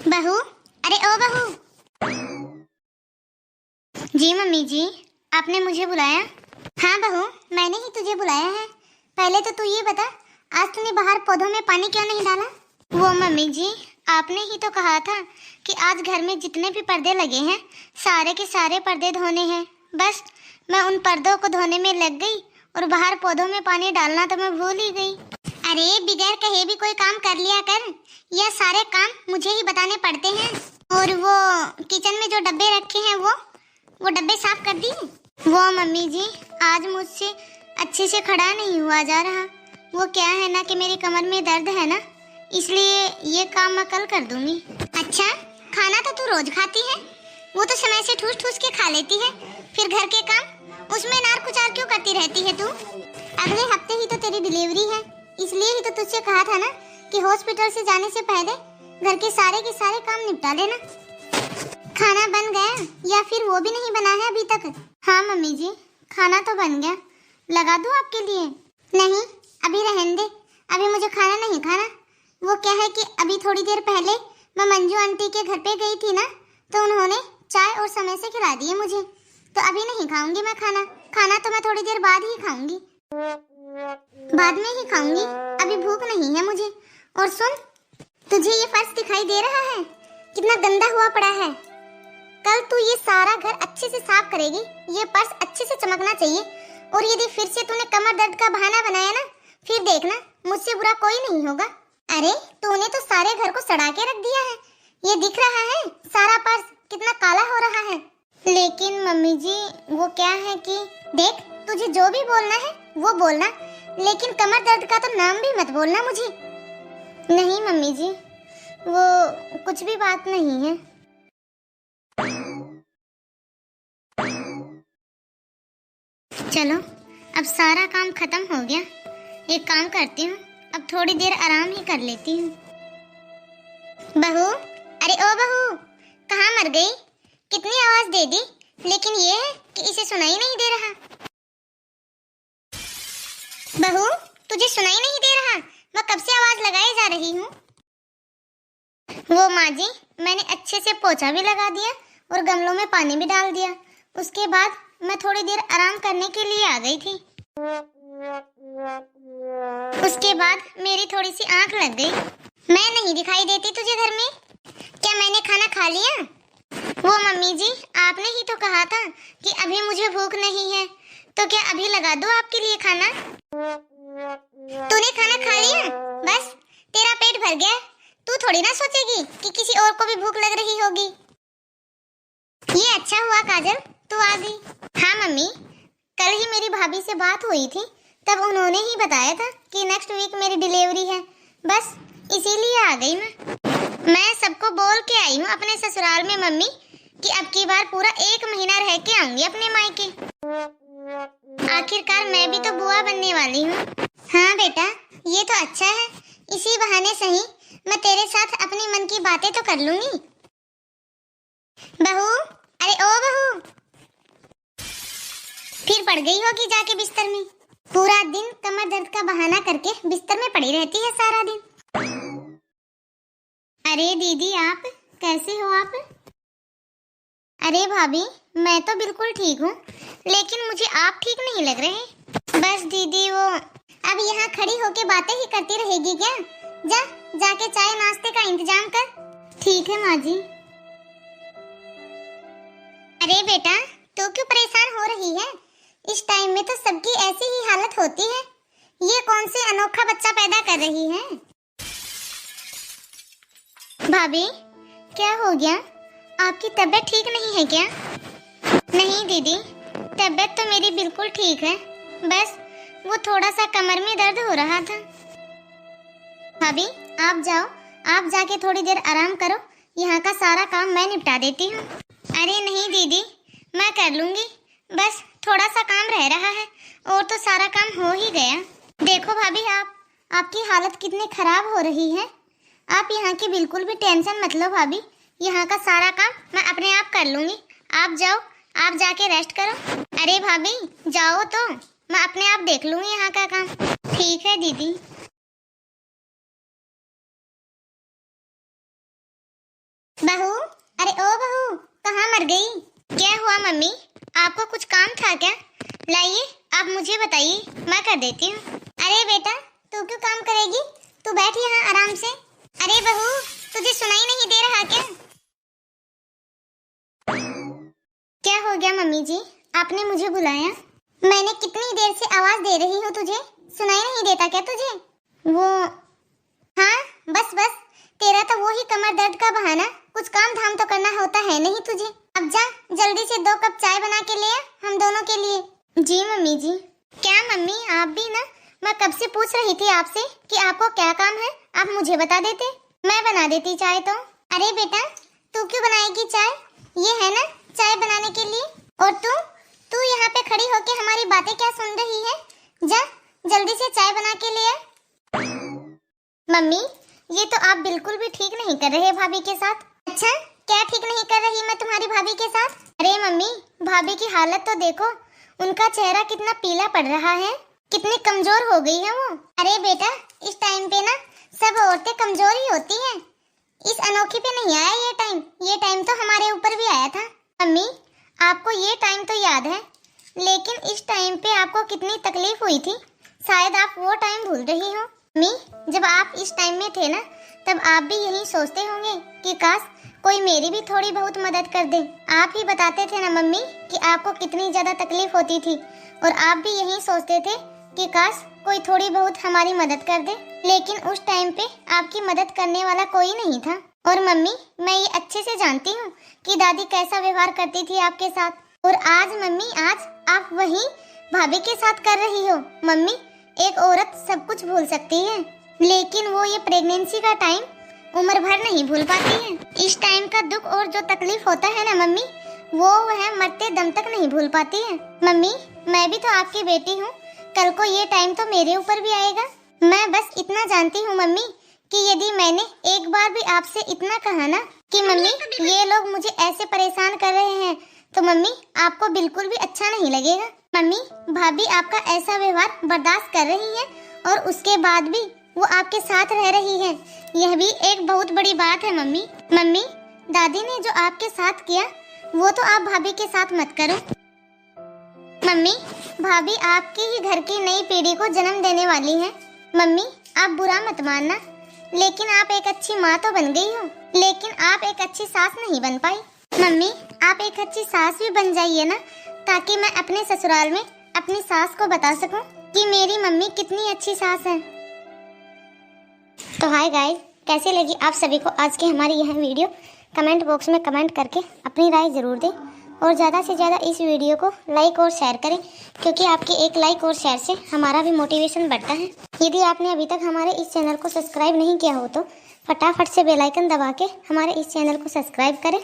बहू, अरे ओ बहू। जी मम्मी जी, आपने मुझे बुलाया? हाँ बहू, मैंने ही तुझे बुलाया है। पहले तो तू ये बता, आज तूने बाहर पौधों में पानी क्यों नहीं डाला? वो मम्मी जी, आपने ही तो कहा था कि आज घर में जितने भी पर्दे लगे हैं सारे के सारे पर्दे धोने हैं। बस मैं उन पर्दों को धोने में लग गई और बाहर पौधों में पानी डालना तो मैं भूल ही गई। अरे बिगैर कहे भी कोई काम कर लिया कर, यह सारे काम मुझे ही बताने पड़ते हैं। और वो किचन में जो डब्बे रखे हैं वो डब्बे साफ कर दिए? वो मम्मी जी, आज मुझसे अच्छे से खड़ा नहीं हुआ जा रहा। वो क्या है ना कि मेरी कमर में दर्द है ना, इसलिए ये काम मैं कल कर दूंगी। अच्छा, खाना तो तू रोज खाती है, वो तो समय से ठूस ठूस के खा लेती है, फिर घर के काम उसमें नार कुचार क्यों करती रहती है तू? अगले हफ्ते ही तो तेरी डिलीवरी है, इसलिए ही तो तुझसे कहा था ना कि हॉस्पिटल से जाने से पहले घर के सारे काम निपटा लेना। खाना बन गया या फिर वो भी नहीं बना है अभी तक? हाँ मम्मी जी, खाना तो बन गया, लगा दूं आपके लिए? नहीं, अभी रहने दे, अभी मुझे खाना नहीं खाना। वो क्या है कि अभी थोड़ी देर पहले मैं मंजू आंटी के घर पे गई थी ना, तो उन्होंने चाय और समय से खिला दिए मुझे, तो अभी नहीं खाऊंगी मैं खाना। खाना तो मैं थोड़ी देर बाद ही खाऊंगी, बाद में ही खाऊंगी, अभी भूख नहीं है मुझे। और सुन, तुझे ये फर्श दिखाई दे रहा है कितना गंदा हुआ पड़ा है? कल तू ये सारा घर अच्छे से साफ करेगी, ये फर्श अच्छे से चमकना चाहिए। और यदि फिर से तूने कमर दर्द का बहाना बनाया ना, फिर देखना मुझसे बुरा कोई नहीं होगा। अरे तूने तो सारे घर को सड़ा के रख दिया है, ये दिख रहा है सारा फर्श कितना काला हो रहा है। लेकिन मम्मी जी, वो क्या है कि देख, तुझे जो भी बोलना है वो बोलना, लेकिन कमर दर्द का तो नाम भी मत बोलना मुझे। नहीं मम्मी जी, वो कुछ भी बात नहीं है। चलो, अब सारा काम खत्म हो गया। एक काम करती हूँ, अब थोड़ी देर आराम ही कर लेती हूँ। बहू, अरे ओ बहू, कहाँ मर गई? कितनी आवाज दे दी, लेकिन ये है कि इसे सुनाई नहीं दे रहा। बहू, तुझे सुनाई नहीं दे रहा? मैं कब से आवाज लगाए जा रही हूँ। वो माँ जी, मैंने अच्छे से पोछा भी लगा दिया और गमलों में पानी भी डाल दिया। उसके बाद मैं थोड़ी देर आराम करने के लिए आ गई थी। उसके बाद मेरी थोड़ी सी आंख लग गई। मैं नहीं दिखाई देती तुझे घर में? क्या मैंने खाना खा लिया? वो मम्मी जी, आपने ही तो कहा था कि अभी मुझे भूख नहीं है, तो क्या अभी लगा दो आपके लिए खाना? तूने खाना खा लिया, बस तेरा पेट भर गया। तू थोड़ी ना सोचेगी कि किसी और को भी भूख लग रही होगी। ये अच्छा हुआ काजल, तू आ गई। हाँ मम्मी, कल ही मेरी भाभी से बात हुई थी, तब उन्होंने ही बताया था कि नेक्स्ट वीक मेरी डिलीवरी है, बस इसीलिए आ गई मैं सबको बोल के आई हूँ अपने ससुराल में मम्मी कि अब की बार पूरा 1 महीना रह के आऊंगी अपने मायके। आखिरकार मैं भी तो बुआ बनने वाली हूँ। हाँ बेटा, ये तो अच्छा है, इसी बहाने सही मैं तेरे साथ अपनी मन की बातें तो कर लूंगी। बहू, अरे ओ बहू, फिर पड़ गई होगी जाके बिस्तर में। पूरा दिन कमर दर्द का बहाना करके बिस्तर में पड़ी रहती है सारा दिन। अरे दीदी, आप कैसे हो आप? अरे भाभी, मैं तो बिल्कुल ठीक हूँ, लेकिन मुझे आप ठीक नहीं लग रहे। बस दीदी, वो अब यहाँ खड़ी होके बातें ही करती रहेगी क्या? जाके चाय नाश्ते का इंतजाम कर। ठीक है माँ जी। अरे बेटा, तू क्यों परेशान हो रही है? इस टाइम में तो सबकी ऐसी ही हालत होती है। ये कौन से अनोखा बच्चा पैदा कर रही है? भाभी, क्या हो गया? आपकी तबीयत ठीक नहीं है क्या? नहीं दीदी, तबीयत तो मेरी बिल्कुल ठीक है, बस वो थोड़ा सा कमर में दर्द हो रहा था। भाभी, आप जाओ, आप जाके थोड़ी देर आराम करो, यहाँ का सारा काम मैं निपटा देती हूँ। अरे नहीं दीदी, मैं कर लूँगी, बस थोड़ा सा काम रह रहा है और तो सारा काम हो ही गया। देखो भाभी, आपकी हालत कितनी खराब हो रही है। आप यहाँ की बिल्कुल भी टेंशन मत लो भाभी, यहाँ का सारा काम मैं अपने आप कर लूँगी। आप जाओ, आप जाके रेस्ट करो। अरे भाभी जाओ, तो मैं अपने आप देख लूँगी यहाँ का काम। ठीक है दीदी। बहू, अरे ओ बहू, कहाँ मर गई? क्या हुआ मम्मी? आपको कुछ काम था क्या? लाइए, आप मुझे बताइए, मैं कर देती हूँ। अरे बेटा, तू क्यों काम करेगी? तू बैठ यहाँ आराम से। अरे बहू, तुझे सुनाई नहीं दे रहा क्या? क्या हो गया मम्मी जी? आपने मुझे बुलाया? मैंने कितनी देर से आवाज दे रही हूँ तुझे, सुनाई नहीं देता क्या तुझे? वो हाँ, बस बस, तेरा तो वो ही कमर दर्द का बहाना, कुछ काम धाम तो करना होता है नहीं तुझे। अब जा, जल्दी से 2 कप चाय बना के ले आ, हम दोनों के लिए। जी मम्मी जी। क्या मम्मी, आप भी ना, मैं कब से पूछ रही थी आपसे कि आपको क्या काम है, आप मुझे बता देते, मैं बना देती चाय तो। अरे बेटा, तू क्यों बनाएगी चाय? ये है ना चाय बनाने के लिए। और तू यहाँ पे खड़ी होके हमारी बातें क्या सुन रही है? जा, जल्दी से चाय बना के ले आ। मम्मी, ये तो आप बिल्कुल भी ठीक नहीं कर रहे भाभी के साथ। अच्छा, क्या ठीक नहीं कर रही मैं तुम्हारी भाभी के साथ? अरे मम्मी, भाभी की हालत तो देखो, उनका चेहरा कितना पीला पड़ रहा है, कितनी कमजोर हो गई है वो। अरे बेटा, इस टाइम पे ना सब औरतें कमजोर ही होती हैं। इस अनोखी पे नहीं आया ये टाइम तो हमारे ऊपर भी आया था। मम्मी, आपको ये टाइम तो याद है, लेकिन इस टाइम पे आपको कितनी तकलीफ हुई थी, शायद आप वो टाइम भूल रही हो। मम्मी, जब आप इस टाइम में थे ना, तब आप भी यही सोचते होंगे कि काश कोई मेरी भी थोड़ी बहुत मदद कर दे। आप ही बताते थे ना मम्मी कि आपको कितनी ज्यादा तकलीफ होती थी, और आप भी यही सोचते थे कि काश कोई थोड़ी बहुत हमारी मदद कर दे, लेकिन उस टाइम पे आपकी मदद करने वाला कोई नहीं था। और मम्मी, मैं ये अच्छे से जानती हूँ कि दादी कैसा व्यवहार करती थी आपके साथ, और आज मम्मी, आज आप वही भाभी के साथ कर रही हो। मम्मी, एक औरत सब कुछ भूल सकती है, लेकिन वो ये प्रेगनेंसी का टाइम उम्र भर नहीं भूल पाती है। इस टाइम का दुख और जो तकलीफ होता है ना मम्मी, वो वह मरते दम तक नहीं भूल पाती है। मम्मी, मैं भी तो आपकी बेटी हूँ, कल को ये टाइम तो मेरे ऊपर भी आएगा। मैं बस इतना जानती हूँ मम्मी कि यदि मैंने एक बार भी आपसे इतना कहा ना कि मम्मी ये लोग मुझे ऐसे परेशान कर रहे हैं, तो मम्मी आपको बिल्कुल भी अच्छा नहीं लगेगा। मम्मी, भाभी आपका ऐसा व्यवहार बर्दाश्त कर रही है, और उसके बाद भी वो आपके साथ रह रही है, यह भी एक बहुत बड़ी बात है मम्मी। मम्मी, दादी ने जो आपके साथ किया वो तो आप भाभी के साथ मत करो। मम्मी, भाभी आपकी ही घर की नई पीढ़ी को जन्म देने वाली है। मम्मी, आप बुरा मत मानना, लेकिन आप एक अच्छी माँ तो बन गई हो, लेकिन आप एक अच्छी सास नहीं बन पाई। मम्मी, आप एक अच्छी सास भी बन जाइए ना, ताकि मैं अपने ससुराल में अपनी सास को बता सकूं कि मेरी मम्मी कितनी अच्छी सास है। तो हाय गाइस, कैसे लगी आप सभी को आज की हमारी यह वीडियो? कमेंट बॉक्स में कमेंट करके अपनी राय ज़रूर दें, और ज़्यादा से ज़्यादा इस वीडियो को लाइक और शेयर करें, क्योंकि आपके एक लाइक और शेयर से हमारा भी मोटिवेशन बढ़ता है। यदि आपने अभी तक हमारे इस चैनल को सब्सक्राइब नहीं किया हो तो फटाफट से बेल आइकन दबा के हमारे इस चैनल को सब्सक्राइब करें।